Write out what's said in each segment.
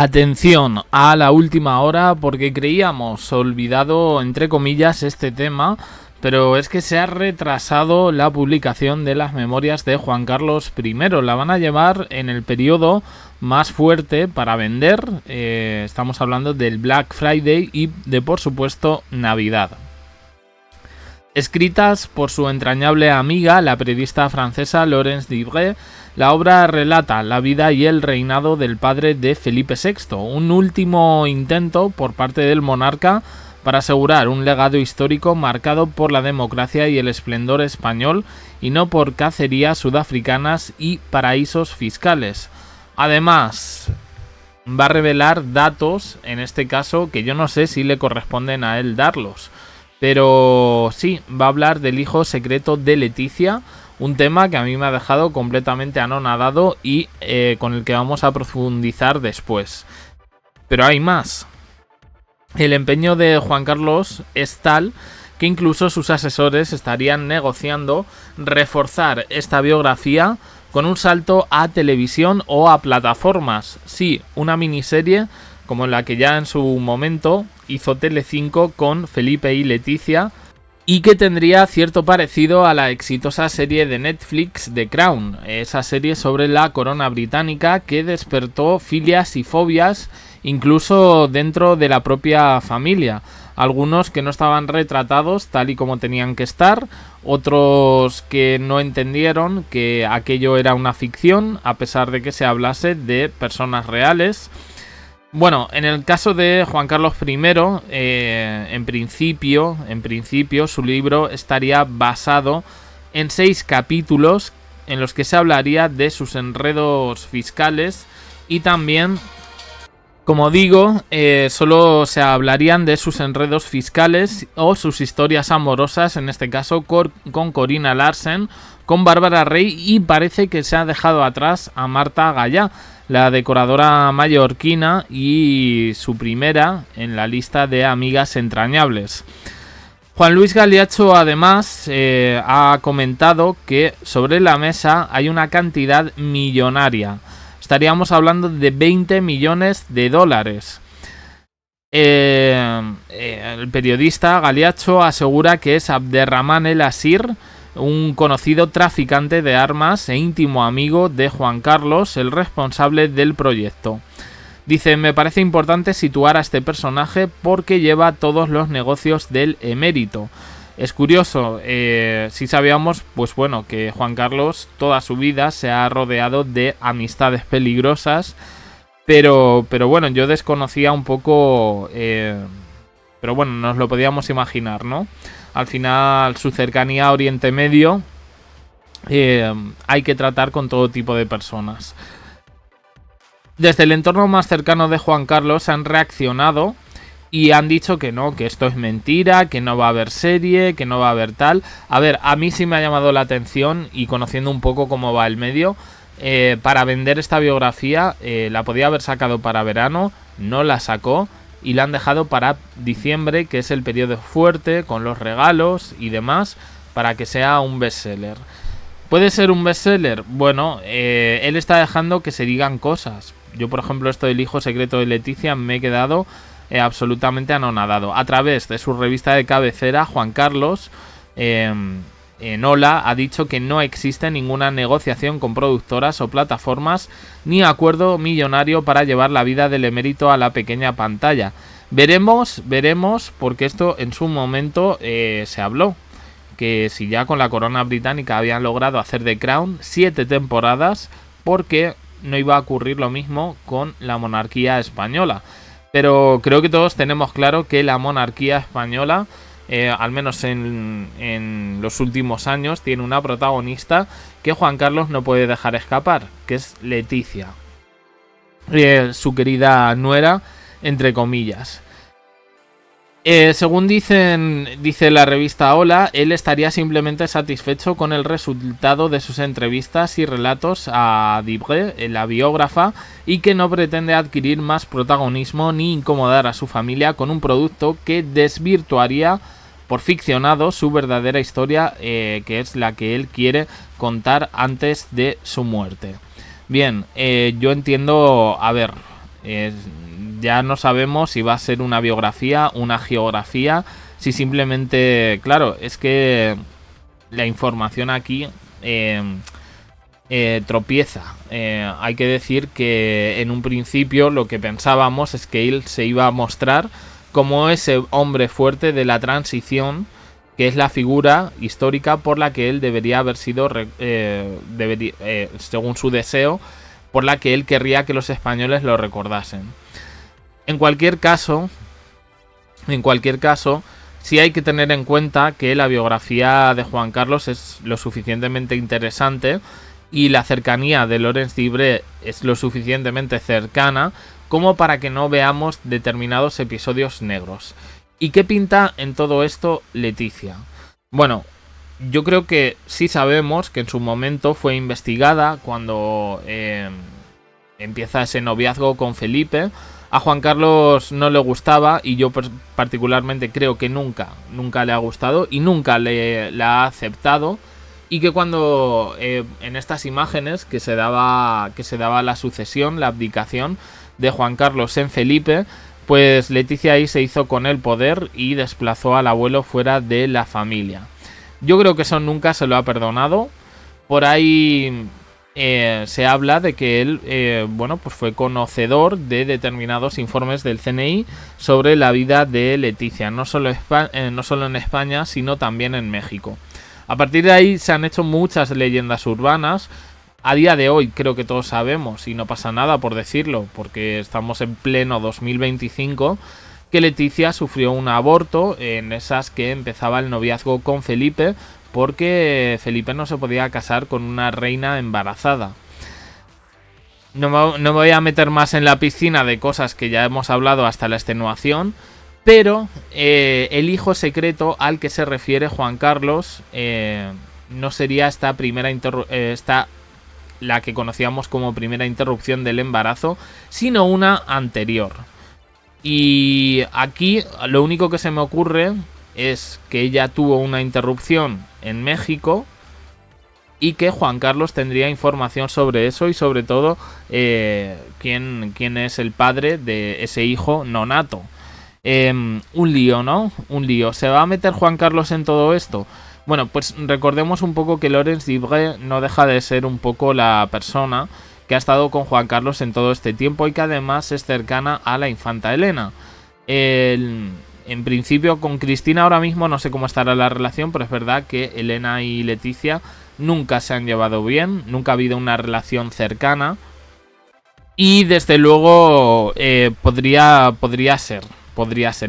Atención a la última hora porque creíamos olvidado entre comillas este tema, pero es que se ha retrasado la publicación de las memorias de Juan Carlos I. La van a llevar en el periodo más fuerte para vender, estamos hablando del Black Friday y de por supuesto Navidad. Escritas por su entrañable amiga, la periodista francesa Laurence Dibray, la obra relata la vida y el reinado del padre de Felipe VI, un último intento por parte del monarca para asegurar un legado histórico marcado por la democracia y el esplendor español y no por cacerías sudafricanas y paraísos fiscales. Además, va a revelar datos, en este caso, que yo no sé si le corresponden a él darlos. Pero sí, va a hablar del hijo secreto de Leticia, un tema que a mí me ha dejado completamente anonadado y con el que vamos a profundizar después. Pero hay más. El empeño de Juan Carlos es tal que incluso sus asesores estarían negociando reforzar esta biografía con un salto a televisión o a plataformas. Sí, una miniserie como la que ya en su momento hizo Telecinco con Felipe y Leticia, y que tendría cierto parecido a la exitosa serie de Netflix The Crown, esa serie sobre la corona británica que despertó filias y fobias incluso dentro de la propia familia. Algunos que no estaban retratados tal y como tenían que estar, otros que no entendieron que aquello era una ficción a pesar de que se hablase de personas reales. Bueno, en el caso de Juan Carlos I, en principio, su libro estaría basado en 6 capítulos en los que se hablaría de sus enredos fiscales y también, como digo, solo se hablarían de sus enredos fiscales o sus historias amorosas, en este caso con Corina Larsen, con Bárbara Rey, y parece que se ha dejado atrás a Marta Gallá, la decoradora mallorquina y su primera en la lista de amigas entrañables. Juan Luis Galiacho además ha comentado que sobre la mesa hay una cantidad millonaria. Estaríamos hablando de 20 millones de dólares. El periodista Galiacho asegura que es Abderramán El Asir, un conocido traficante de armas e íntimo amigo de Juan Carlos, el responsable del proyecto. Dice: me parece importante situar a este personaje porque lleva todos los negocios del emérito. Es curioso, si sabíamos, pues bueno, que Juan Carlos toda su vida se ha rodeado de amistades peligrosas, pero bueno, yo desconocía un poco, pero bueno, nos lo podíamos imaginar, ¿no? Al final, su cercanía a Oriente Medio, hay que tratar con todo tipo de personas. Desde el entorno más cercano de Juan Carlos han reaccionado y han dicho que no, que esto es mentira, que no va a haber serie, que no va a haber tal. A ver, a mí sí me ha llamado la atención, y conociendo un poco cómo va el medio, para vender esta biografía la podía haber sacado para verano, no la sacó y la han dejado para diciembre, que es el periodo fuerte con los regalos y demás, para que sea un bestseller. ¿Puede ser un bestseller? Bueno, él está dejando que se digan cosas. Yo, por ejemplo, esto del hijo secreto de Leticia me he quedado absolutamente anonadado. A través de su revista de cabecera, Juan Carlos en Hola ha dicho que no existe ninguna negociación con productoras o plataformas ni acuerdo millonario para llevar la vida del emérito a la pequeña pantalla. Veremos, porque esto en su momento se habló, que si ya con la corona británica habían logrado hacer The Crown 7 temporadas, porque no iba a ocurrir lo mismo con la monarquía española. Pero creo que todos tenemos claro que la monarquía española, al menos en los últimos años, tiene una protagonista que Juan Carlos no puede dejar escapar, que es Leticia, su querida nuera, entre comillas. Según dice la revista Hola, él estaría simplemente satisfecho con el resultado de sus entrevistas y relatos a Dibray, la biógrafa, y que no pretende adquirir más protagonismo ni incomodar a su familia con un producto que desvirtuaría por ficcionado su verdadera historia, que es la que él quiere contar antes de su muerte. Bien, yo entiendo, a ver, Ya no sabemos si va a ser una biografía, una geografía, si simplemente... Claro, es que la información aquí tropieza. Hay que decir que en un principio lo que pensábamos es que él se iba a mostrar como ese hombre fuerte de la transición, que es la figura histórica por la que él debería haber sido, según su deseo, por la que él querría que los españoles lo recordasen. En cualquier caso, sí hay que tener en cuenta que la biografía de Juan Carlos es lo suficientemente interesante y la cercanía de Laurens d'Ibré es lo suficientemente cercana como para que no veamos determinados episodios negros. ¿Y qué pinta en todo esto Leticia? Bueno, yo creo que sí sabemos que en su momento fue investigada cuando empieza ese noviazgo con Felipe. A Juan Carlos no le gustaba y yo particularmente creo que nunca le ha gustado y nunca la ha aceptado. Y que cuando en estas imágenes que se daba la sucesión, la abdicación de Juan Carlos en Felipe, pues Leticia ahí se hizo con el poder y desplazó al abuelo fuera de la familia. Yo creo que eso nunca se lo ha perdonado. Por ahí se habla de que él pues fue conocedor de determinados informes del CNI sobre la vida de Leticia, no solo en España, sino también en México. A partir de ahí se han hecho muchas leyendas urbanas. A día de hoy creo que todos sabemos, y no pasa nada por decirlo, porque estamos en pleno 2025, que Leticia sufrió un aborto en esas que empezaba el noviazgo con Felipe, porque Felipe no se podía casar con una reina embarazada. No me voy a meter más en la piscina de cosas que ya hemos hablado hasta la extenuación, pero el hijo secreto al que se refiere Juan Carlos no sería la que conocíamos como primera interrupción del embarazo, sino una anterior. Y aquí lo único que se me ocurre es que ella tuvo una interrupción en México y que Juan Carlos tendría información sobre eso y sobre todo quién es el padre de ese hijo nonato. Un lío, ¿no? Un lío. ¿Se va a meter Juan Carlos en todo esto? Bueno, pues recordemos un poco que Laurens d'Ibré no deja de ser un poco la persona que ha estado con Juan Carlos en todo este tiempo y que además es cercana a la infanta Elena. En principio con Cristina ahora mismo no sé cómo estará la relación, pero es verdad que Elena y Leticia nunca se han llevado bien, nunca ha habido una relación cercana y desde luego podría ser.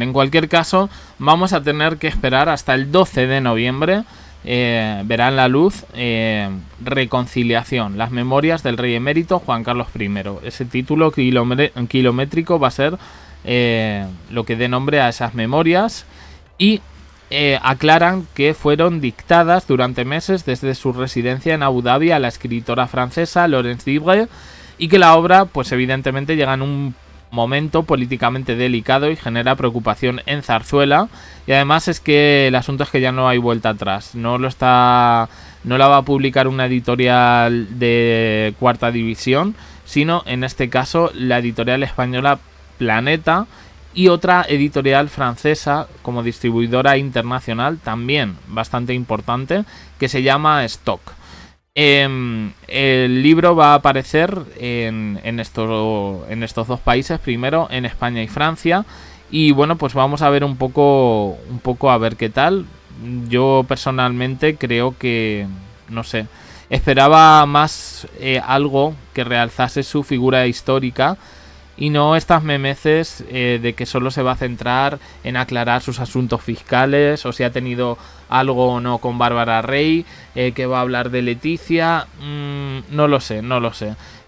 En cualquier caso, vamos a tener que esperar hasta el 12 de noviembre. Verán la luz Reconciliación, las memorias del rey emérito Juan Carlos I. Ese título kilométrico va a ser lo que dé nombre a esas memorias. Y aclaran que fueron dictadas durante meses desde su residencia en Abu Dhabi a la escritora francesa Laurens d'Ibré, y que la obra, pues evidentemente, llega en un momento políticamente delicado y genera preocupación en Zarzuela. Y además es que el asunto es que ya no hay vuelta atrás. No la va a publicar una editorial de cuarta división, sino en este caso la editorial española Planeta y otra editorial francesa como distribuidora internacional también bastante importante, que se llama Stock. El libro va a aparecer en estos dos países, primero en España y Francia, y bueno, pues vamos a ver un poco a ver qué tal. Yo personalmente creo que, no sé, esperaba más algo que realzase su figura histórica y no estas memeces de que solo se va a centrar en aclarar sus asuntos fiscales, o si ha tenido algo o no con Bárbara Rey, que va a hablar de Leticia. No lo sé.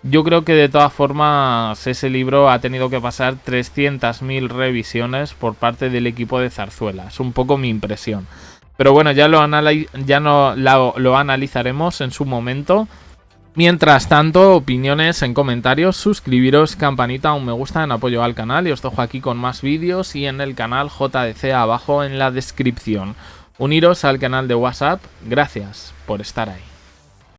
Yo creo que de todas formas ese libro ha tenido que pasar 300.000 revisiones por parte del equipo de Zarzuela. Es un poco mi impresión. Pero bueno, ya lo analizaremos en su momento. Mientras tanto, opiniones en comentarios, suscribiros, campanita, un me gusta en apoyo al canal, y os dejo aquí con más vídeos y en el canal JDC abajo en la descripción. Uniros al canal de WhatsApp, gracias por estar ahí.